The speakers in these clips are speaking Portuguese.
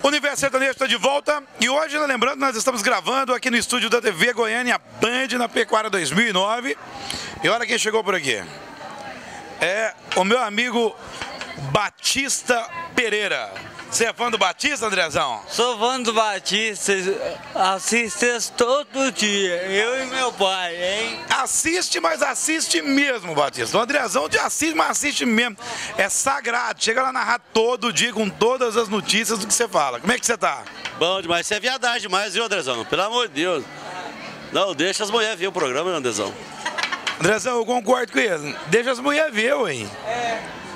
O Universo Sertanejo está de volta e hoje, lembrando, nós estamos gravando aqui no estúdio da TV Goiânia Band, na Pecuária 2009. E olha quem chegou por aqui. É o meu amigo Batista Pereira. Você é fã do Batista, Andrezão? Sou fã do Batista, assisto todo dia, eu e meu pai, hein? Assiste, mas assiste mesmo, Batista. O Andrezão te assiste, mas assiste mesmo. É sagrado, chega lá na rádio todo dia com todas as notícias do que você fala. Como é que você tá? Bom demais, você é viadagem demais, viu, Andrezão? Pelo amor de Deus. Não, deixa as mulheres ver o programa, né, Andrezão? Andrezão, eu concordo com ele. Deixa as mulheres ver, ué.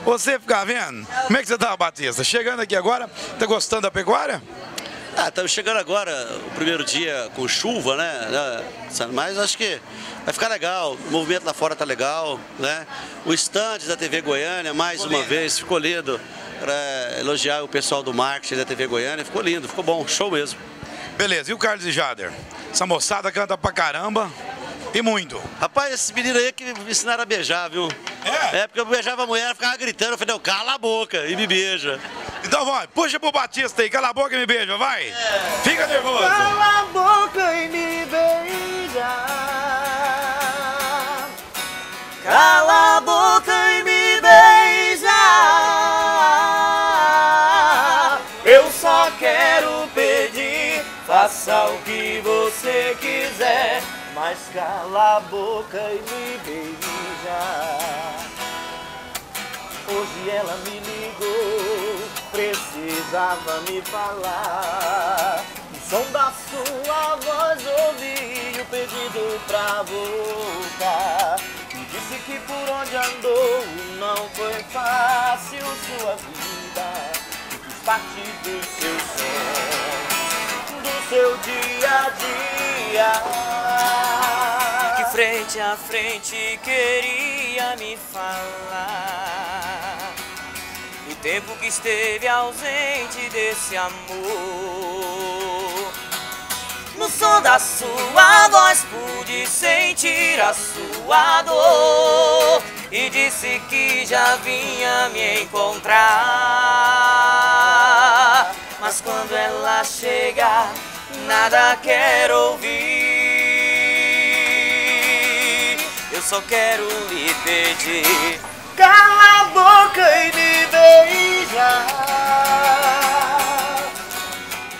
Você ficar vendo? Como é que você tá, Batista? Chegando aqui agora, tá gostando da pecuária? Ah, estamos chegando agora, o primeiro dia com chuva, né? Mas acho que vai ficar legal, o movimento lá fora tá legal, né? O stand da TV Goiânia, mais uma vez, ficou lindo. Para elogiar o pessoal do marketing da TV Goiânia, ficou lindo, ficou bom, show mesmo. Beleza, e o Carlos e Jader? Essa moçada canta pra caramba e muito. Rapaz, esse menino aí que me ensinaram a beijar, viu? É, porque eu beijava a mulher, ela ficava gritando, eu falei, não, cala a boca e me beija. Então vai, puxa pro Batista aí, cala a boca e me beija, vai. Fica nervoso. Cala a boca e me beija. Cala a boca e me beija. Eu só quero pedir, faça o que você quiser, mas cala a boca e me beija. Hoje ela me ligou, precisava me falar. O som da sua voz ouvi, o pedido pra voltar. E disse que por onde andou não foi fácil sua vida. E quis partir dos seus sonhos, do seu dia a dia. Que frente a frente queria me falar do tempo que esteve ausente desse amor. No som da sua voz pude sentir a sua dor e disse que já vinha me encontrar. Mas quando ela chegar, nada quero ouvir. Eu só quero lhe pedir, cala a boca e me beija.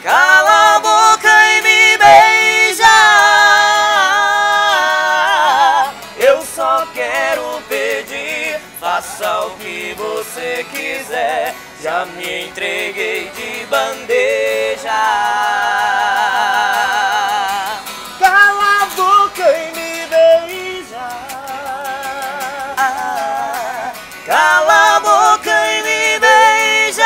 Cala a boca e me beija. Eu só quero pedir, faça o que você quiser. Já me entreguei de bandeja. Cala a boca e me beija. Cala a boca e me beija.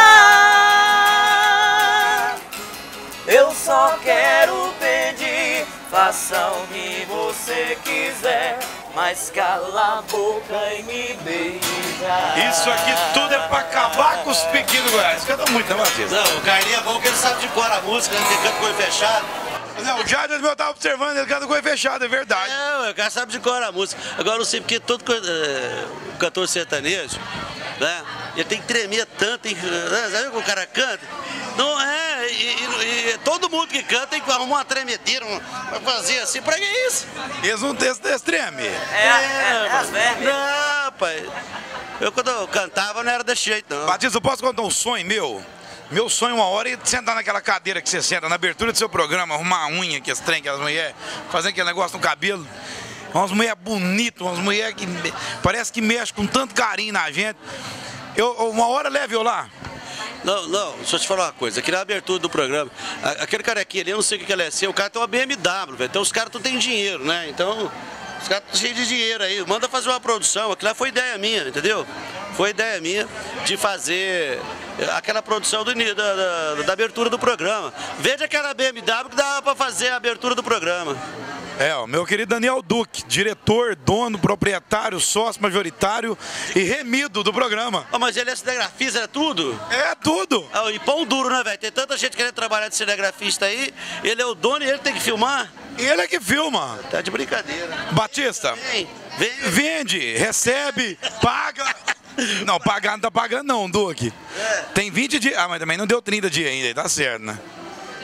Eu só quero pedir, faça o que você quiser, mas cala a boca e me beija. Isso aqui tudo é pra acabar com os pequenos Goiás. Canta muito, né, Batista? Não, o Carlinhos é bom que ele sabe de cor a música, ele canta com o olho fechado. Não, o Jader eu tava observando, ele canta com o olho fechado, é verdade. É, o cara sabe de cor a música. Agora eu não sei porque todo cantor sertanejo, né? Ele tem que tremer tanto, sabe como o cara canta? Não é, e todo mundo que canta tem que arrumar uma tremedeira, pra fazer assim, pra que isso? Eles não tem esse treme. É as vermes. Não, pai. Eu quando eu cantava não era desse jeito, não. Batista, eu posso contar um sonho meu? Meu sonho uma hora é sentar naquela cadeira que você senta na abertura do seu programa, arrumar a unha, que as trem, que as mulheres, fazer aquele negócio no cabelo. Umas mulheres bonitas, umas mulheres que parece que mexem com tanto carinho na gente. Uma hora leve eu lá. Não, deixa eu te falar uma coisa. Aqui na abertura do programa, aquele carequinha ali, eu não sei o que ele é ser, o cara tem uma BMW, velho. Então os caras não têm dinheiro, né? Então, os caras estão cheios de dinheiro aí. Manda fazer uma produção. Aquilo lá foi ideia minha, entendeu? Foi ideia minha de fazer aquela produção da abertura do programa. Veja aquela BMW que dava pra fazer a abertura do programa. É, o meu querido Daniel Duque, diretor, dono, proprietário, sócio majoritário e remido do programa. Oh, mas ele é cinegrafista, é tudo? É tudo. Oh, e pão duro, né, velho? Tem tanta gente querendo trabalhar de cinegrafista aí, ele é o dono e ele tem que filmar. Ele é que filma. Tá de brincadeira. Batista, Vem. vende, recebe, paga. Não, pagar não tá pagando não, Duque. Tem 20 dias. Ah, mas também não deu 30 dias ainda, tá certo, né?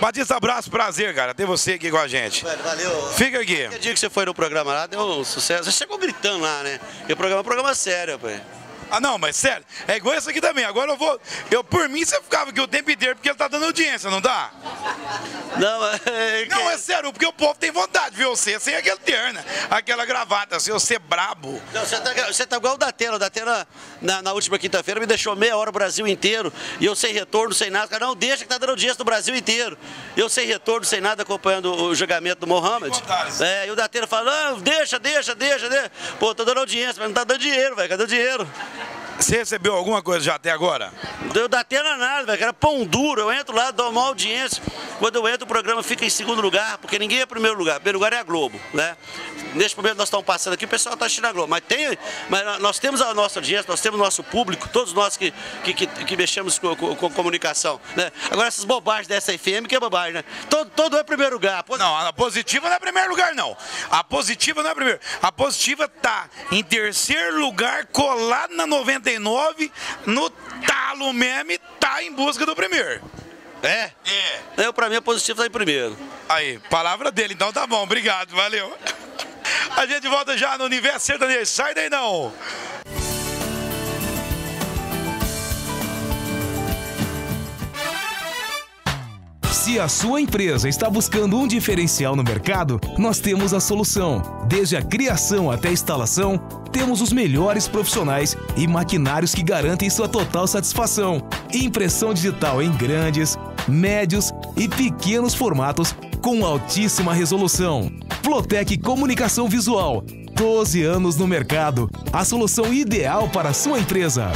Batista, abraço, prazer, cara, ter você aqui com a gente. Valeu. Fica aqui. Aquele dia que você foi no programa lá, deu um sucesso. Você chegou gritando lá, né? E o programa é um programa sério, pai. Ah, não, mas sério, é igual esse aqui também. Agora por mim, você ficava aqui o tempo inteiro porque ele tá dando audiência, não tá? Não, Não, é sério, porque o povo tem vontade de ver você sem aquele terno, aquela gravata, assim, você brabo. Não, você tá igual o Datena. O Datena, na última quinta-feira, me deixou meia hora o Brasil inteiro. E eu sem retorno, sem nada. Cara, não, deixa que tá dando audiência no Brasil inteiro. Eu sem retorno, sem nada, acompanhando o julgamento do Mohamed. E o Datena fala, não, deixa. Pô, tô dando audiência, mas não tá dando dinheiro, velho. Cadê o dinheiro? Você recebeu alguma coisa já até agora? Não dá Datena nada, velho. Era pão duro. Eu entro lá, dou uma audiência. Quando eu entro, o programa fica em segundo lugar, porque ninguém é primeiro lugar. Primeiro lugar é a Globo, né? Neste momento nós estamos passando aqui, o pessoal está assistindo a Globo. Mas nós temos a nossa audiência, nós temos o nosso público, todos nós que mexemos com comunicação, né? Agora essas bobagens dessa FM, que é bobagem, né? Todo é primeiro lugar. Não, a positiva não é primeiro lugar, não. A positiva não é primeiro. A positiva tá em terceiro lugar, colado na 99, no talo mesmo, e tá em busca do primeiro. É? É. Pra mim a positiva tá em primeiro. Aí, palavra dele, então tá bom, obrigado, valeu. A gente volta já no Universo Sertanejo, sai daí não. Se a sua empresa está buscando um diferencial no mercado, nós temos a solução. Desde a criação até a instalação, temos os melhores profissionais e maquinários que garantem sua total satisfação. Impressão digital em grandes, médios e pequenos formatos com altíssima resolução. Flotec Comunicação Visual, 12 anos no mercado. A solução ideal para a sua empresa.